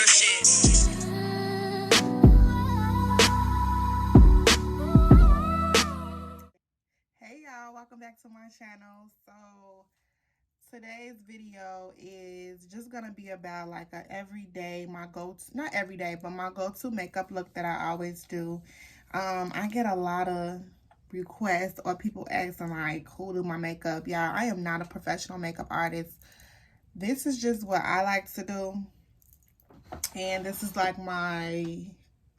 shit. Hey y'all, welcome back to my channel. So today's video is just gonna be about like a everyday, my go-to, not everyday, but my go-to makeup look that I always do. I get a lot of requests or people asking like, who do my makeup? Y'all, I am not a professional makeup artist. This is just what I like to do, and this is like my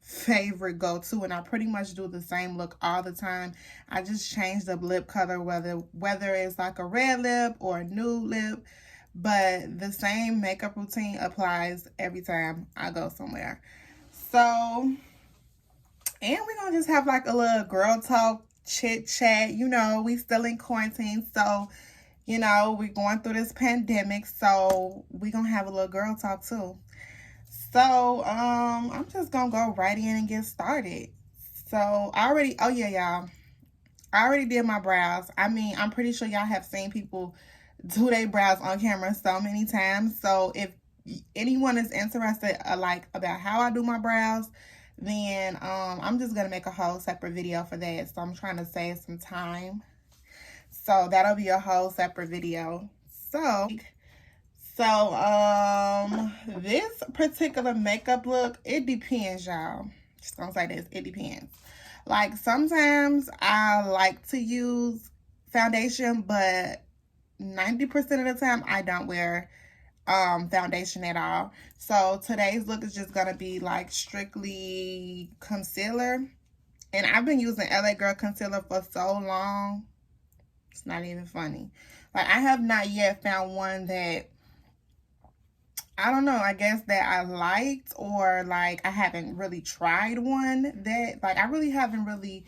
favorite go-to, and I pretty much do the same look all the time. I just change the lip color, whether it's like a red lip or a nude lip, but the same makeup routine applies every time I go somewhere. So, and we're gonna just have like a little girl talk, chit chat. You know, we still in quarantine, so you know, we're going through this pandemic, so we're gonna have a little girl talk too. So, I'm just gonna go right in and get started. So, oh yeah, y'all. I already did my brows. I mean, I'm pretty sure y'all have seen people do their brows on camera so many times. So, if anyone is interested, like, about how I do my brows, then, I'm just gonna make a whole separate video for that. So, I'm trying to save some time. So, that'll be a whole separate video. So, this particular makeup look, it depends, y'all. Just gonna say this, it depends. Like, sometimes I like to use foundation, but 90% of the time I don't wear foundation at all. So today's look is just gonna be like strictly concealer. And I've been using LA Girl concealer for so long, it's not even funny. Like, I have not yet found one that, I don't know, I guess that I liked, or like I haven't really tried one that, like, I really haven't really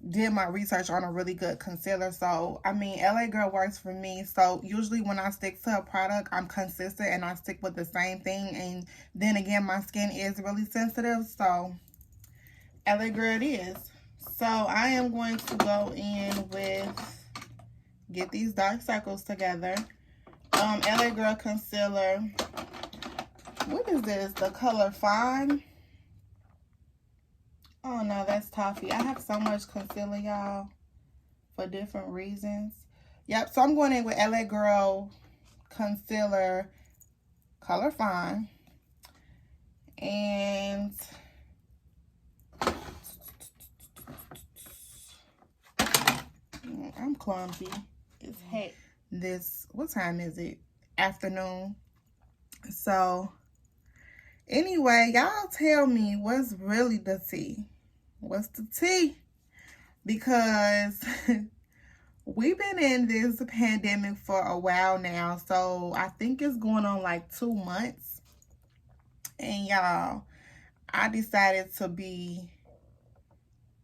did my research on a really good concealer. So I mean, LA Girl works for me. So usually when I stick to a product, I'm consistent and I stick with the same thing. And then again, my skin is really sensitive, so LA Girl it is. So I am going to go in with, get these dark circles together. LA Girl concealer. What is this? The color Fawn? Oh no, that's toffee. I have so much concealer, y'all, for different reasons. Yep, so I'm going in with LA Girl concealer, color Fawn. And I'm clumsy. It's heck. This, what time is it? Afternoon. So anyway, y'all tell me what's really the tea. What's the tea? Because we've been in this pandemic for a while now. So I think it's going on like 2 months. And y'all, I decided to be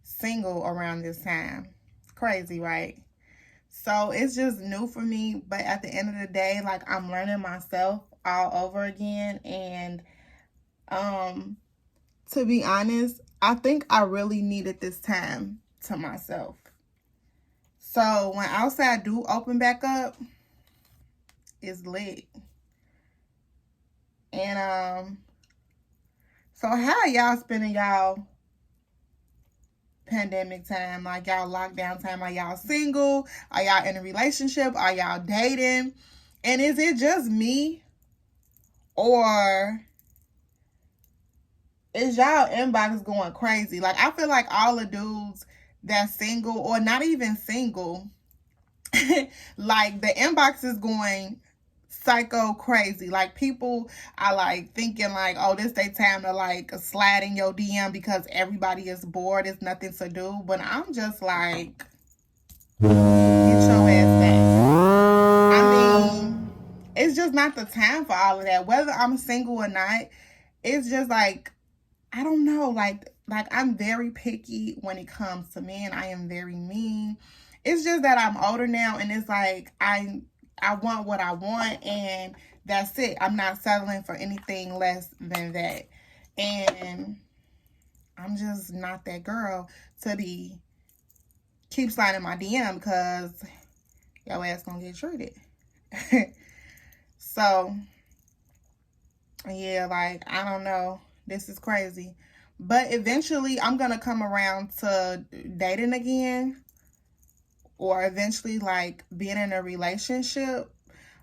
single around this time. Crazy, right? So it's just new for me. But at the end of the day, like, I'm learning myself all over again. And to be honest, I think I really needed this time to myself. So when outside do open back up, it's lit. And so how y'all spending y'all pandemic time? Like, y'all lockdown time? Are y'all single? Are y'all in a relationship? Are y'all dating? And is it just me, or is y'all inbox going crazy? Like, I feel like all the dudes that's single, or not even single, like, the inbox is going psycho crazy. Like, people are like thinking like, oh, this they time to like slide in your DM because everybody is bored, it's nothing to do. But I'm just like, get your ass back. I mean, it's just not the time for all of that. Whether I'm single or not, it's just like, I don't know, like I'm very picky when it comes to men. I am very mean. It's just that I'm older now, and it's like I want what I want, and that's it. I'm not settling for anything less than that. And I'm just not that girl to be keep sliding my DM, because your ass gonna get treated. So Yeah, like, I don't know. This is crazy. But eventually, I'm going to come around to dating again. Or eventually, like, being in a relationship.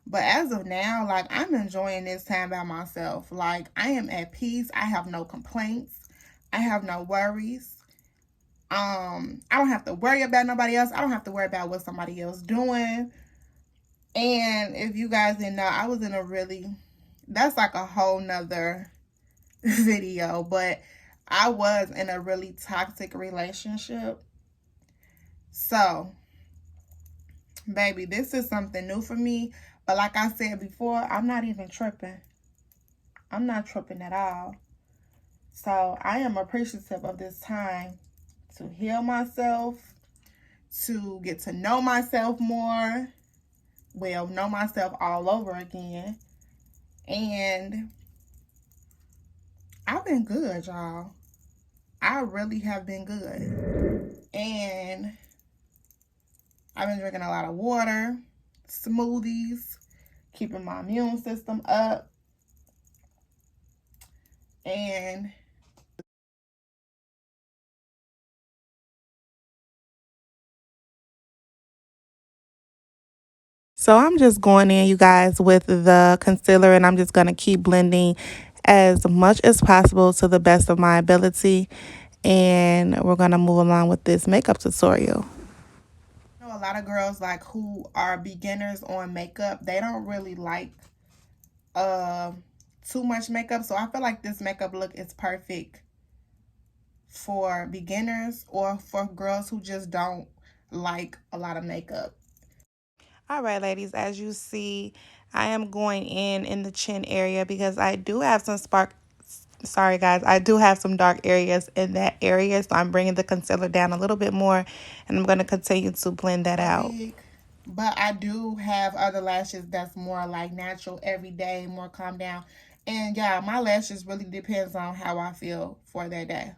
But as of now, like, I'm enjoying this time by myself. Like, I am at peace. I have no complaints. I have no worries. I don't have to worry about nobody else. I don't have to worry about what somebody else doing. And if you guys didn't know, I was in a really, that's like a whole nother video, but I was in a really toxic relationship. So, baby, this is something new for me. But like I said before, I'm not even tripping. I'm not tripping at all. So I am appreciative of this time to heal myself, to get to know myself more. Well, know myself all over again. And I've been good, y'all. I really have been good. And I've been drinking a lot of water, smoothies, keeping my immune system up. And so I'm just going in, you guys, with the concealer, and I'm just going to keep blending as much as possible to the best of my ability. And we're going to move along with this makeup tutorial. You know, a lot of girls like who are beginners on makeup, they don't really like too much makeup. So I feel like this makeup look is perfect for beginners or for girls who just don't like a lot of makeup. All right, ladies, as you see, I am going in the chin area because I do have some sorry guys, I do have some dark areas in that area, so I'm bringing the concealer down a little bit more, and I'm going to continue to blend that out. But I do have other lashes that's more like natural, everyday, more calm down. And yeah, my lashes really depends on how I feel for that day.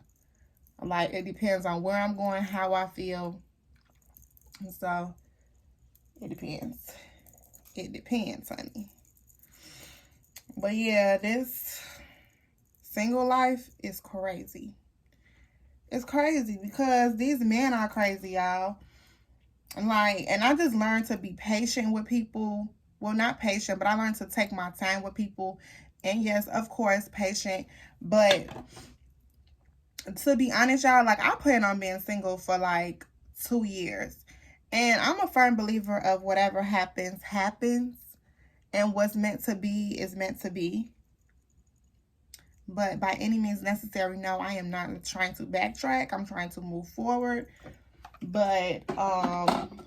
Like, it depends on where I'm going, how I feel. And so, it depends. It depends, honey. But yeah, this single life is crazy. It's crazy because these men are crazy, y'all. Like, and I just learned to be patient with people. Well, not patient, but I learned to take my time with people. And yes, of course, patient. But to be honest, y'all, like, I plan on being single for like 2 years. And I'm a firm believer of whatever happens, happens. And what's meant to be is meant to be. But by any means necessary, no, I am not trying to backtrack. I'm trying to move forward. But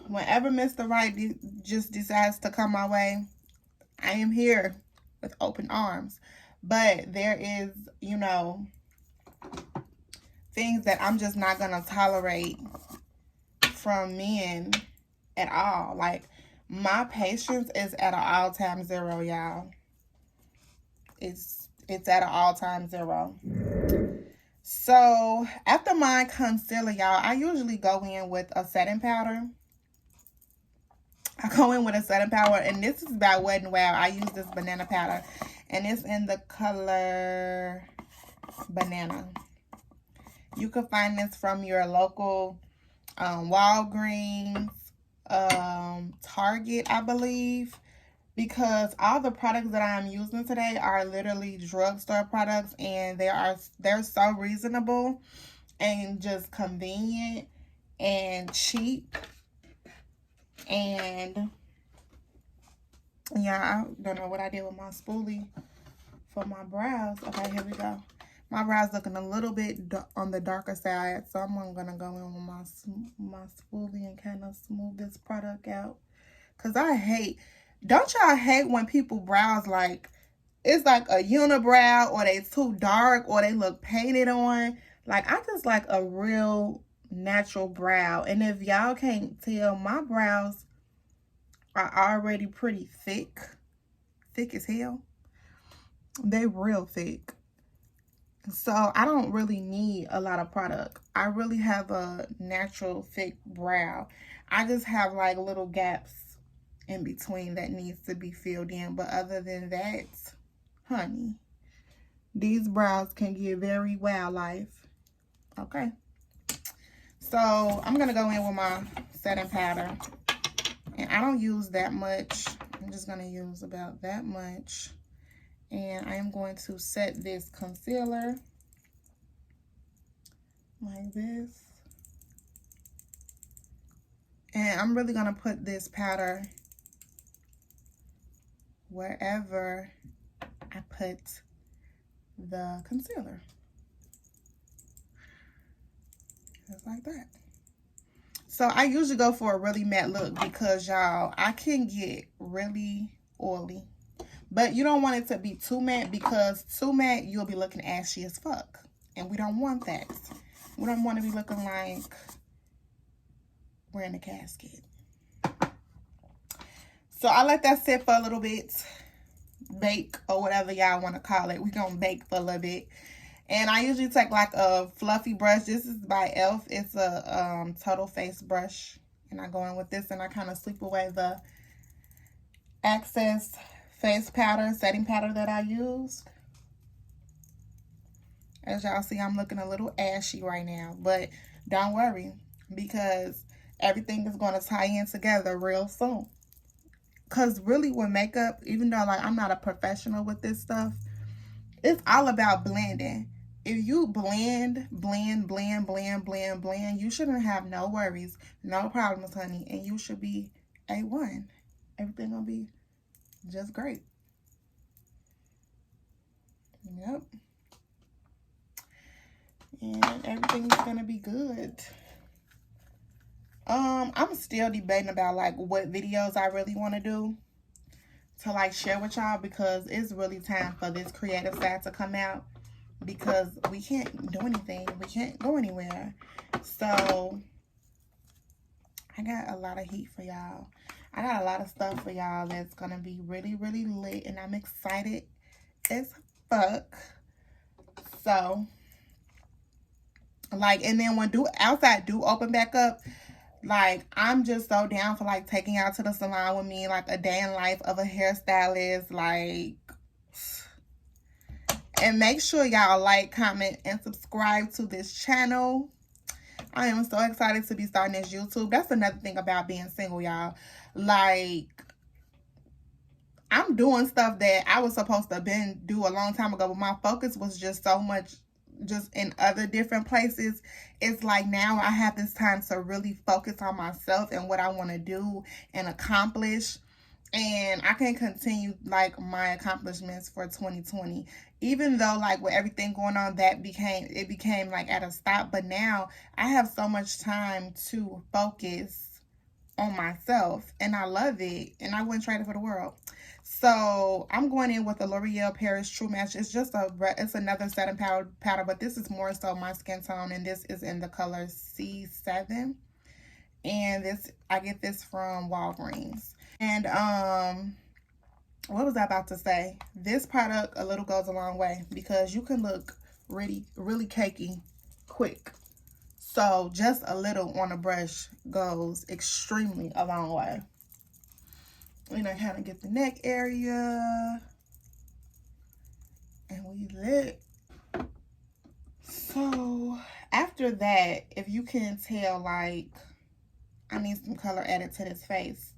whenever Mr. Right just decides to come my way, I am here with open arms. But there is, you know, things that I'm just not going to tolerate from men at all. Like, my patience is at an all-time zero, y'all. It's at an all-time zero. So, after my concealer, y'all, I usually go in with a setting powder. I go in with a setting powder, and this is by Wet n Wild. I use this banana powder, and it's in the color banana. You can find this from your local Walgreens, Target, I believe. Because all the products that I'm using today are literally drugstore products, and they're so reasonable and just convenient and cheap. And yeah, I don't know what I did with my spoolie for my brows. Okay, here we go. My brows looking a little bit on the darker side, so I'm gonna go in with my spoolie and kind of smooth this product out. Cause I hate. Don't y'all hate when people brows like, it's like a unibrow, or they too dark, or they look painted on? Like, I just like a real natural brow. And if y'all can't tell, my brows are already pretty thick. Thick as hell. They real thick. So I don't really need a lot of product. I really have a natural thick brow. I just have like little gaps in between that needs to be filled in. But other than that, honey, these brows can get very wildlife. Okay. So I'm going to go in with my setting powder. And I don't use that much. I'm just going to use about that much. And I am going to set this concealer like this. And I'm really going to put this powder wherever I put the concealer. Just like that. So I usually go for a really matte look because, y'all, I can get really oily. But you don't want it to be too matte, because too matte, you'll be looking ashy as fuck. And we don't want that. We don't want to be looking like we're in a casket. So I let that sit for a little bit. Bake, or whatever y'all want to call it. We're going to bake for a little bit. And I usually take like a fluffy brush. This is by e.l.f. It's a total face brush. And I go in with this and I kind of sweep away the excess face powder, setting powder that I used. As y'all see, I'm looking a little ashy right now. But don't worry, because everything is going to tie in together real soon. Because really with makeup, even though like I'm not a professional with this stuff, it's all about blending. If you blend, you shouldn't have no worries, no problems, honey. And you should be A1. Everything gonna be just great. Yep. And everything's gonna be good. I'm still debating about like what videos I really want to do to like share with y'all, because it's really time for this creative side to come out, because we can't do anything. We can't go anywhere. So I got a lot of heat for y'all. I got a lot of stuff for y'all that's gonna be really, really lit, and I'm excited as fuck. So like, and then when outside do open back up, like, I'm just so down for, like, taking y'all to the salon with me, like, a day in life of a hairstylist, like, and make sure y'all like, comment, and subscribe to this channel. I am so excited to be starting this YouTube. That's another thing about being single, y'all. Like, I'm doing stuff that I was supposed to do a long time ago, but my focus was just so much just in other different places. It's like now I have this time to really focus on myself and what I want to do and accomplish, and I can continue like my accomplishments for 2020, even though like with everything going on that became like at a stop. But now I have so much time to focus on myself, and I love it, and I wouldn't trade it for the world. So I'm going in with the L'Oreal Paris True Match. It's just it's another setting powder, but this is more so my skin tone, and this is in the color C7. And this, I get this from Walgreens. And what was I about to say? This product a little goes a long way, because you can look really, really cakey quick. So just a little on a brush goes extremely a long way. You know, kind of get the neck area, and we lit. So after that, if you can tell, like, I need some color added to this face,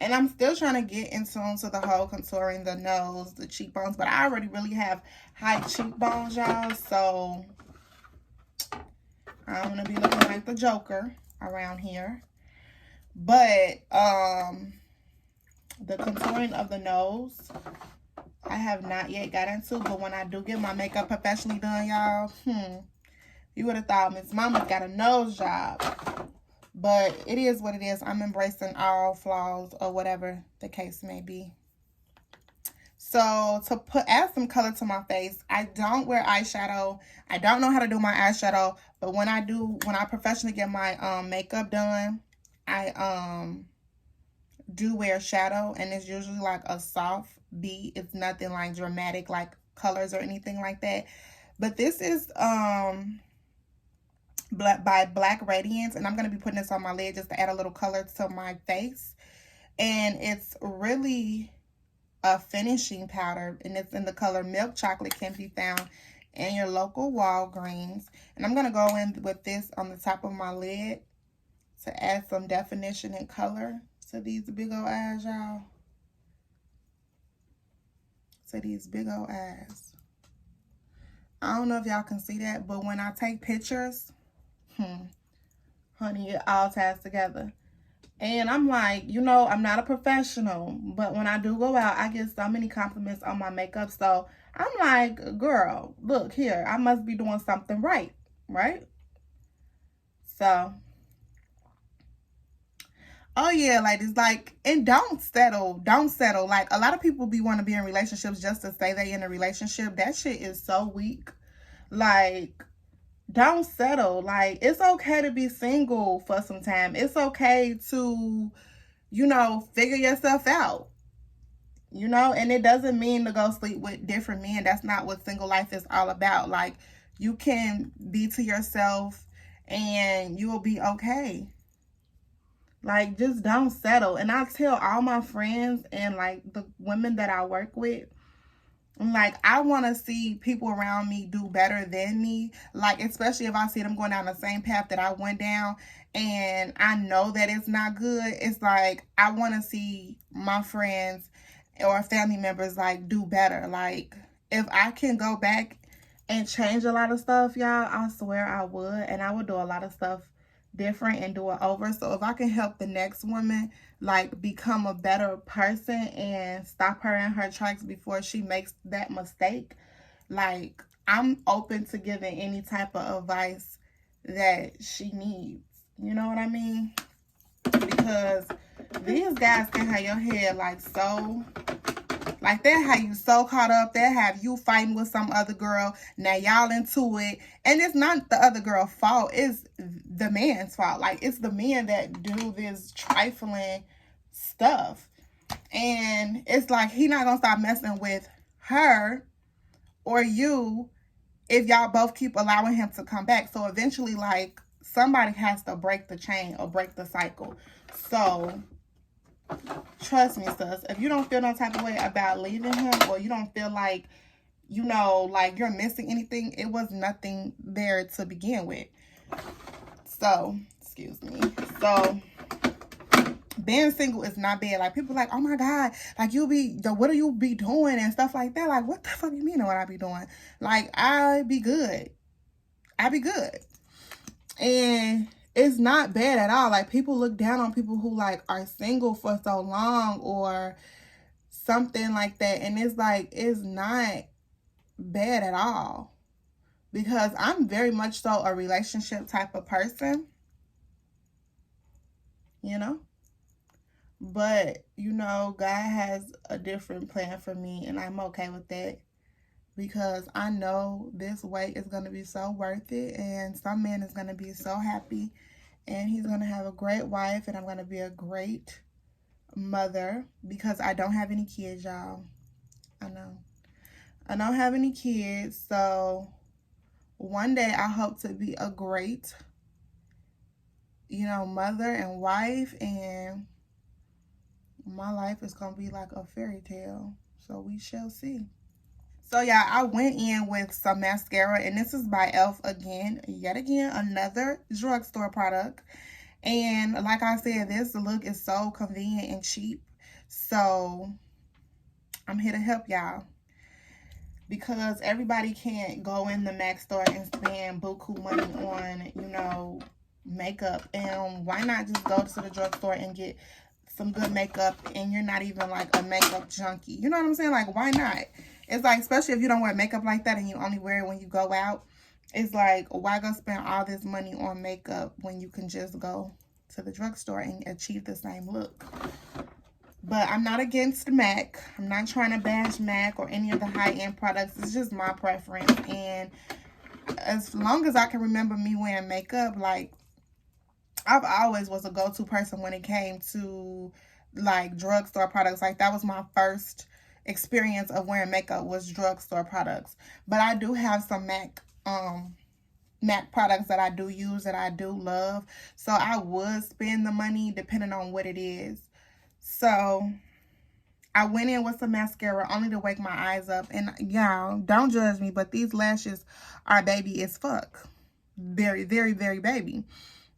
and I'm still trying to get in tune to the whole contouring the nose, the cheekbones, but I already really have high cheekbones, y'all. So I'm gonna be looking like the Joker around here. But the contouring of the nose, I have not yet got into, but when I do get my makeup professionally done, y'all, you would have thought Miss Mama's got a nose job. But it is what it is. I'm embracing all flaws, or whatever the case may be. So to add some color to my face, I don't wear eyeshadow. I don't know how to do my eyeshadow, but when I professionally get my makeup done, I do wear shadow, and it's usually like a soft beat. It's nothing like dramatic like colors or anything like that. But this is by Black Radiance, and I'm going to be putting this on my lid just to add a little color to my face. And it's really a finishing powder, and it's in the color Milk Chocolate. Can be found in your local Walgreens. And I'm going to go in with this on the top of my lid to add some definition and color to these big old eyes, y'all. To these big old eyes. I don't know if y'all can see that, but when I take pictures, honey, it all ties together. And I'm like, you know, I'm not a professional, but when I do go out, I get so many compliments on my makeup. So I'm like, girl, look here, I must be doing something right, right? So, oh yeah, ladies, like, and don't settle. Like, a lot of people want to be in relationships just to say they in a relationship. That shit is so weak. Like, don't settle. Like, it's okay to be single for some time. It's okay to, you know, figure yourself out. You know, and it doesn't mean to go sleep with different men. That's not what single life is all about. Like, you can be to yourself and you will be okay. Like, just don't settle. And I tell all my friends and, like, the women that I work with, I'm like, I want to see people around me do better than me. Like, especially if I see them going down the same path that I went down and I know that it's not good. It's like, I want to see my friends or family members, like, do better. Like, if I can go back and change a lot of stuff, y'all, I swear I would. And I would do a lot of stuff different and do it over. So if I can help the next woman, like, become a better person and stop her in her tracks before she makes that mistake, like, I'm open to giving any type of advice that she needs. You know what I mean? Because these guys can have your head, like, so, like, they'll have you so caught up. They'll have you fighting with some other girl. Now y'all into it. And it's not the other girl's fault. It's the man's fault. Like, it's the men that do this trifling stuff. And it's like, he not going to stop messing with her or you if y'all both keep allowing him to come back. So eventually, like, somebody has to break the chain or break the cycle. So trust me, sis, if you don't feel no type of way about leaving him, or you don't feel like, you know, like you're missing anything, it was nothing there to begin with. So, excuse me. So, being single is not bad. Like, people like, oh my God, like, what do you be doing and stuff like that? Like, what the fuck you mean what I be doing? Like, I be good. And it's not bad at all. Like, people look down on people who, like, are single for so long or something like that. And it's like, it's not bad at all. Because I'm very much so a relationship type of person. You know? But, you know, God has a different plan for me. And I'm okay with that. Because I know this wait is going to be so worth it. And some man is going to be so happy. And he's going to have a great wife. And I'm going to be a great mother. Because I don't have any kids, y'all. I know. I don't have any kids. So one day I hope to be a great, you know, mother and wife. And my life is going to be like a fairy tale. So we shall see. So, yeah, I went in with some mascara, and this is by e.l.f. again. Yet again, another drugstore product. And like I said, this look is so convenient and cheap. So, I'm here to help y'all. Because everybody can't go in the MAC store and spend buku money on, you know, makeup. And why not just go to the drugstore and get some good makeup, and you're not even like a makeup junkie? You know what I'm saying? Like, why not? It's like, especially if you don't wear makeup like that and you only wear it when you go out. It's like, why go spend all this money on makeup when you can just go to the drugstore and achieve the same look? But I'm not against MAC. I'm not trying to bash MAC or any of the high-end products. It's just my preference. And as long as I can remember me wearing makeup, like, I've always was a go-to person when it came to, like, drugstore products. Like, that was my first experience of wearing makeup, was drugstore products. But I do have some MAC products that I do use, that I do love. So I would spend the money depending on what it is. So I went in with some mascara only to wake my eyes up. And y'all, don't judge me, but these lashes are baby as fuck. Very, very, very baby.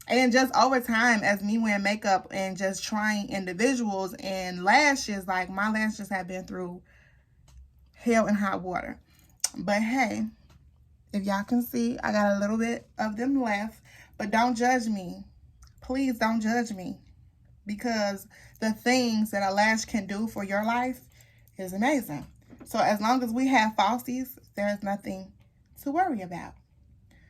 And just over time, as me wearing makeup and just trying individuals and lashes, like my lashes have been through hell and hot water. But hey, if y'all can see, I got a little bit of them left. But don't judge me. Please don't judge me. Because the things that a lash can do for your life is amazing. So as long as we have falsies, there's nothing to worry about.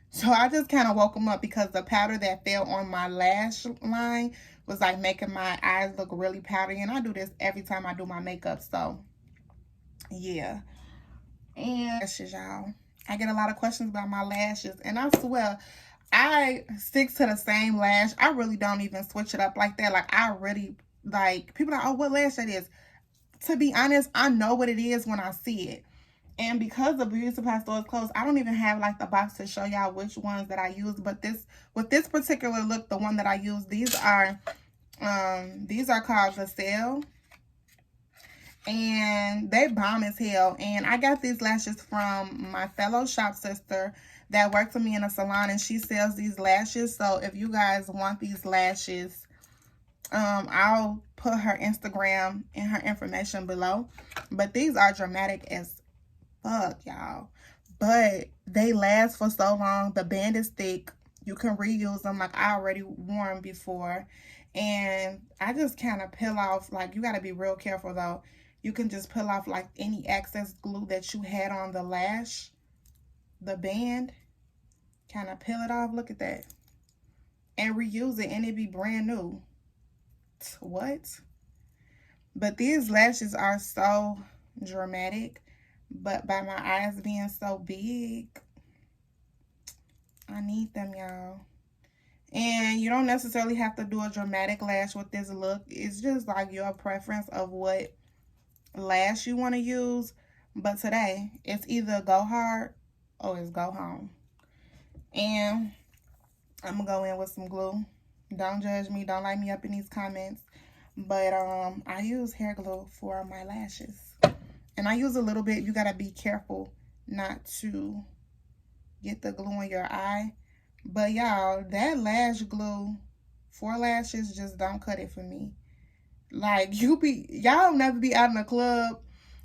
So I just kind of woke them up because the powder that fell on my lash line was like making my eyes look really powdery. And I do this every time I do my makeup. So yeah. And lashes, y'all. I get a lot of questions about my lashes. And I swear, I stick to the same lash. I really don't even switch it up like that. Like, I really, like, people are like, oh, what lash that is? To be honest, I know what it is when I see it. And because the beauty supply store is closed, I don't even have like the box to show y'all which ones that I use. But with this particular look, the one that I use, these are called Gazelle. And they bomb as hell. And I got these lashes from my fellow shop sister that works with me in a salon, and she sells these lashes. So if you guys want these lashes, I'll put her Instagram and her information below. But these are dramatic as fuck, y'all, but they last for so long. The band is thick, you can reuse them. Like, I already wore them before, and I just kind of peel off, like, you got to be real careful though. You can just peel off like any excess glue that you had on the lash, the band, kind of peel it off, look at that, and reuse it, and it'd be brand new. What? But these lashes are so dramatic. But by my eyes being so big, I need them, y'all. And you don't necessarily have to do a dramatic lash with this look. It's just like your preference of what lash you want to use. But today, it's either go hard or it's go home. And I'm going to go in with some glue. Don't judge me. Don't light me up in these comments. But I use hair glue for my lashes. And I use a little bit. You got to be careful not to get the glue in your eye. But y'all, that lash glue for lashes just don't cut it for me. Like, y'all never be out in a club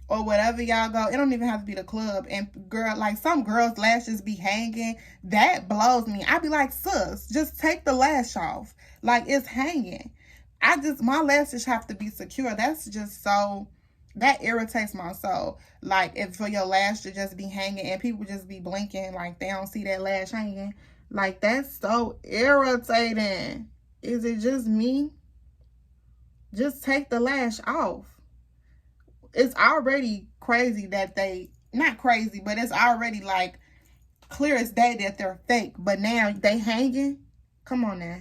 or whatever y'all go. It don't even have to be the club. And girl, like, some girls' lashes be hanging. That blows me. I be like, sis, just take the lash off. Like, it's hanging. My lashes have to be secure. That's just so... that irritates my soul. Like, if for your lash to just be hanging and people just be blinking like they don't see that lash hanging. Like, that's so irritating. Is it just me? Just take the lash off. It's already crazy that not crazy, but it's already like clear as day that they're fake. But now they hanging. Come on now.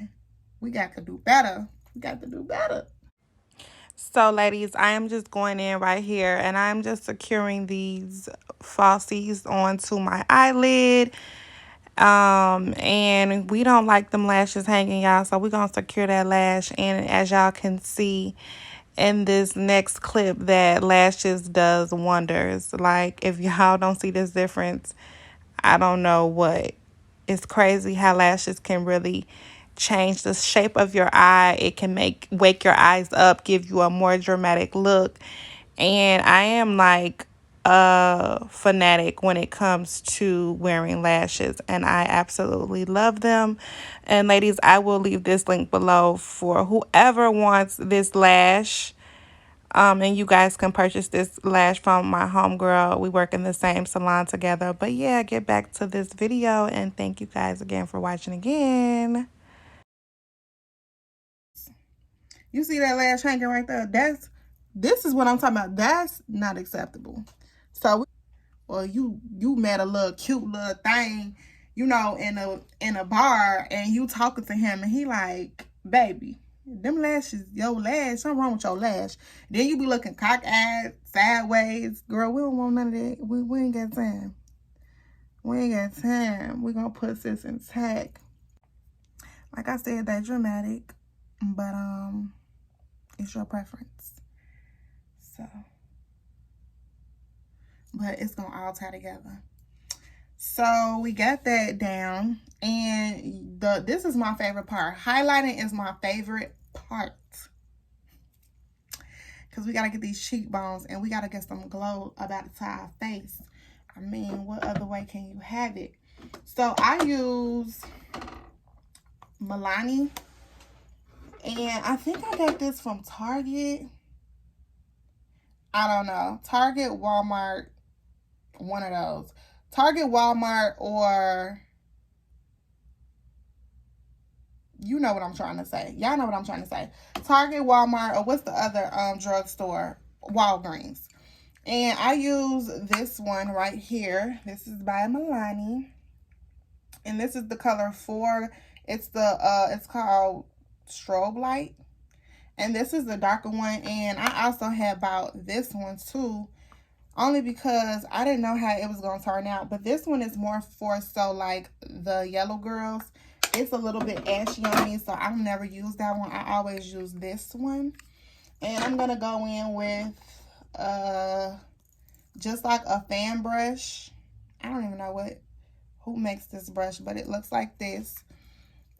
We got to do better. We got to do better. So, ladies, I am just going in right here, and I'm just securing these falsies onto my eyelid. And we don't like them lashes hanging, y'all, so we're going to secure that lash. And as y'all can see in this next clip, that lashes does wonders. Like, if y'all don't see this difference, I don't know what. It's crazy how lashes can really change the shape of your eye. It can wake your eyes up, give you a more dramatic look. And I am like a fanatic when it comes to wearing lashes, and I absolutely love them. And ladies, I will leave this link below for whoever wants this lash. And you guys can purchase this lash from my homegirl. We work in the same salon together. But yeah, get back to this video, and thank you guys again for watching again. You see that lash hanging right there? This is what I'm talking about. That's not acceptable. So, or you met a little cute little thing, you know, in a bar, and you talking to him, and he like, baby, them lashes, your lash, something wrong with your lash. Then you be looking cock-eyed, sideways. Girl, we don't want none of that. We ain't got time. We ain't got time. We gonna put this intact. Like I said, that dramatic, but it's your preference. So but it's gonna all tie together. So we got that down, and this is my favorite part. Highlighting is my favorite part, because we got to get these cheekbones and we got to get some glow about the our face. I mean, what other way can you have it? So I use Milani, and I think I got this from Target. I don't know. Target, Walmart, one of those. Target, Walmart, or you know what I'm trying to say. Y'all know what I'm trying to say. Target, Walmart, or what's the other drugstore? Walgreens. And I use this one right here. This is by Milani. And this is the color 4. It's called Strobelight. And this is the darker one. And I also have bought this one too, only because I didn't know how it was going to turn out. But this one is more for like the yellow girls. It's a little bit ashy on me, so I've never used that one. I always use this one. And I'm going to go in with just like a fan brush. I don't even know who makes this brush, but it looks like this.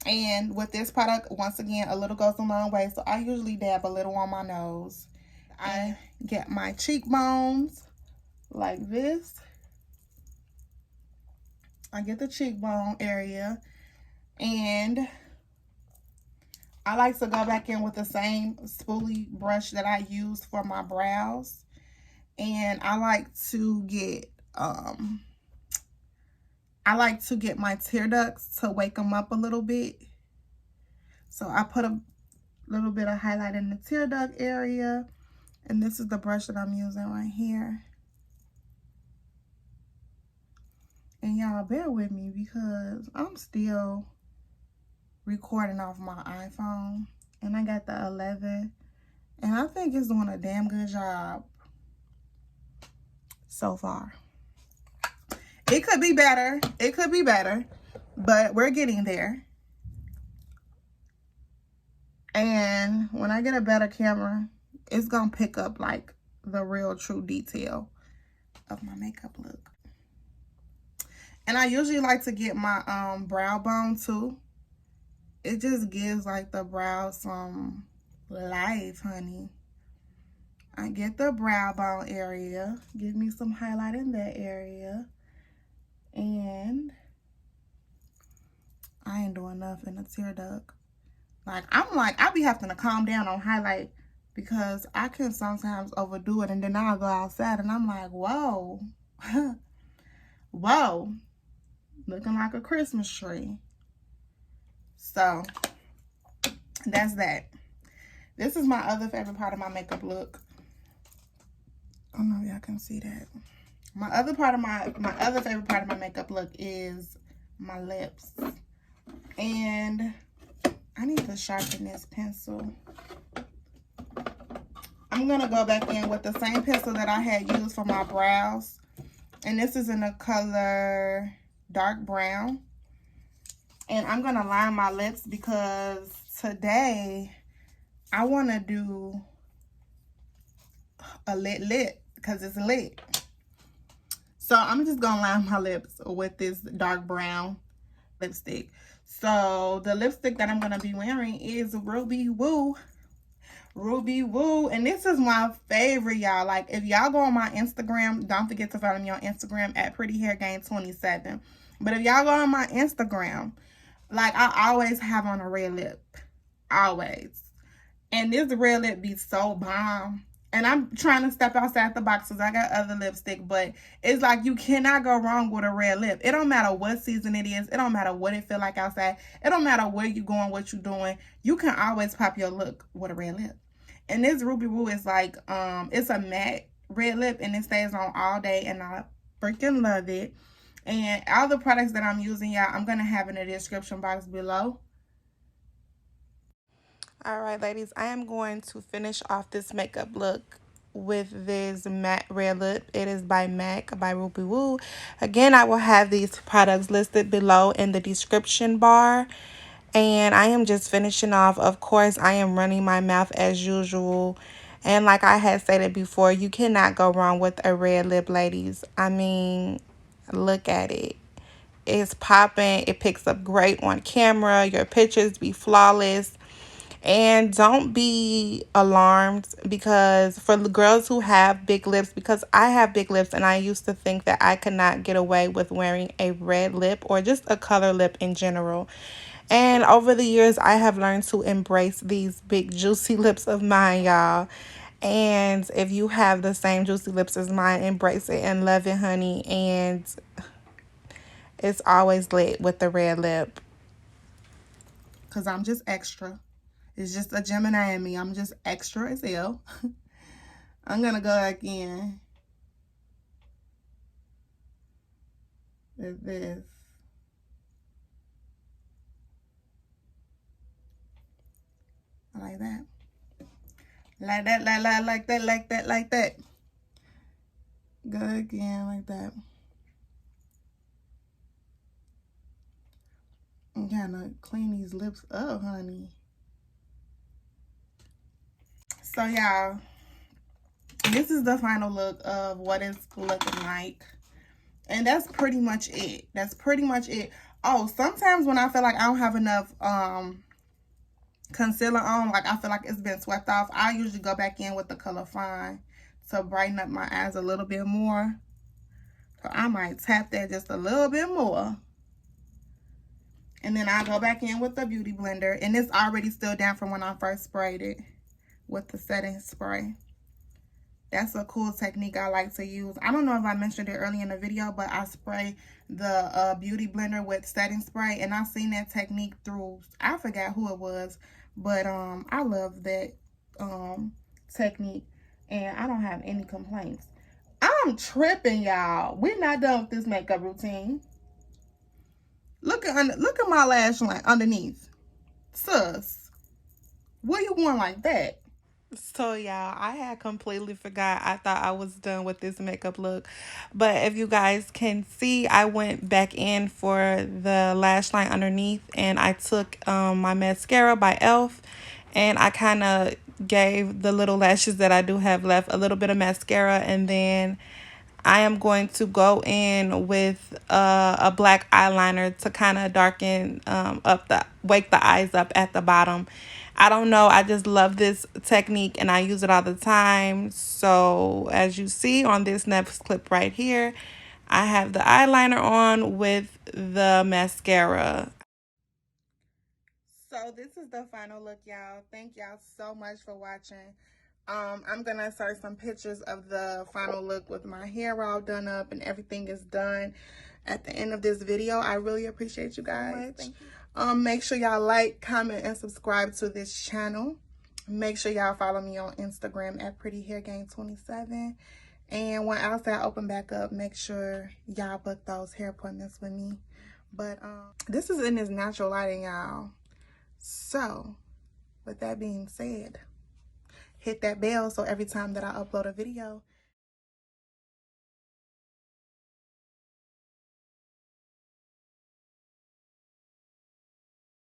And with this product, once again, a little goes a long way. So I usually dab a little on my nose. I get my cheekbones like this. I get the cheekbone area. And I like to go back in with the same spoolie brush that I used for my brows. And I like to get my tear ducts to wake them up a little bit. So I put a little bit of highlight in the tear duct area. And this is the brush that I'm using right here. And y'all bear with me because I'm still recording off my iPhone. And I got the 11. And I think it's doing a damn good job so far. It could be better. It could be better. But we're getting there. And when I get a better camera, it's going to pick up like the real true detail of my makeup look. And I usually like to get my brow bone too. It just gives like the brow some life, honey. I get the brow bone area. Give me some highlight in that area. And I ain't doing enough in the tear duct. I be having to calm down on highlight because I can sometimes overdo it, and then I'll go outside and I'm like, whoa. Whoa. Looking like a Christmas tree. So, that's that. This is my other favorite part of my makeup look. I don't know if y'all can see that. My other favorite part of my makeup look is my lips. And I need to sharpen this pencil. I'm going to go back in with the same pencil that I had used for my brows. And this is in the color dark brown. And I'm going to line my lips because today I want to do a lit lip because it's lit. So I'm just going to line my lips with this dark brown lipstick. So the lipstick that I'm going to be wearing is Ruby Woo. Ruby Woo. And this is my favorite, y'all. Like, if y'all go on my Instagram, don't forget to follow me on Instagram at prettyhairgain27. But if y'all go on my Instagram, like, I always have on a red lip. Always. And this red lip be so bomb. And I'm trying to step outside the box because I got other lipstick. But it's like you cannot go wrong with a red lip. It don't matter what season it is. It don't matter what it feel like outside. It don't matter where you going, what you doing. You can always pop your look with a red lip. And this Ruby Woo is like, it's a matte red lip. And it stays on all day. And I freaking love it. And all the products that I'm using, y'all, I'm going to have in the description box below. All right, ladies, I am going to finish off this makeup look with this matte red lip. It is by MAC by Ruby Woo. Again, I will have these products listed below in the description bar. And I am just finishing off. Of course, I am running my mouth as usual. And like I had stated before, you cannot go wrong with a red lip, ladies. I mean, look at it. It's popping. It picks up great on camera. Your pictures be flawless. And don't be alarmed, because for the girls who have big lips, because I have big lips and I used to think that I could not get away with wearing a red lip or just a color lip in general. And over the years, I have learned to embrace these big juicy lips of mine, y'all. And if you have the same juicy lips as mine, embrace it and love it, honey. And it's always lit with the red lip. Because I'm just extra. It's just a Gemini in me. I'm just extra as hell. I'm going to go again with this. Like that. Like that, like that. Go again like that. I'm kind of clean these lips up, honey. So, y'all, this is the final look of what it's looking like. And that's pretty much it. That's pretty much it. Oh, sometimes when I feel like I don't have enough concealer on, like I feel like it's been swept off, I usually go back in with the color Fawn to brighten up my eyes a little bit more. So I might tap that just a little bit more. And then I go back in with the Beauty Blender. And it's already still down from when I first sprayed it with the setting spray. That's a cool technique I like to use. I don't know if I mentioned it earlier in the video, but I spray the Beauty Blender with setting spray. And I've seen that technique through, I forgot who it was. But I love that technique. And I don't have any complaints. I'm tripping, y'all. We're not done with this makeup routine. Look at my lash line underneath. Sus. What you going like that? So, y'all, I had completely forgot. I thought I was done with this makeup look. But if you guys can see, I went back in for the lash line underneath. And I took my mascara by e.l.f. And I kind of gave the little lashes that I do have left a little bit of mascara. And then I am going to go in with a black eyeliner to kind of darken wake the eyes up at the bottom. I don't know, I just love this technique and I use it all the time. So as you see on this next clip right here, I have the eyeliner on with the mascara. So this is the final look, y'all. Thank y'all so much for watching. I'm gonna insert some pictures of the final look with my hair all done up and everything is done at the end of this video. I really appreciate you guys. Thank you. Make sure y'all like, comment, and subscribe to this channel. Make sure y'all follow me on Instagram at prettyhairgang27. And when outside open back up, make sure y'all book those hair appointments with me. But this is in this natural lighting, y'all. So with that being said, hit that bell so every time that I upload a video,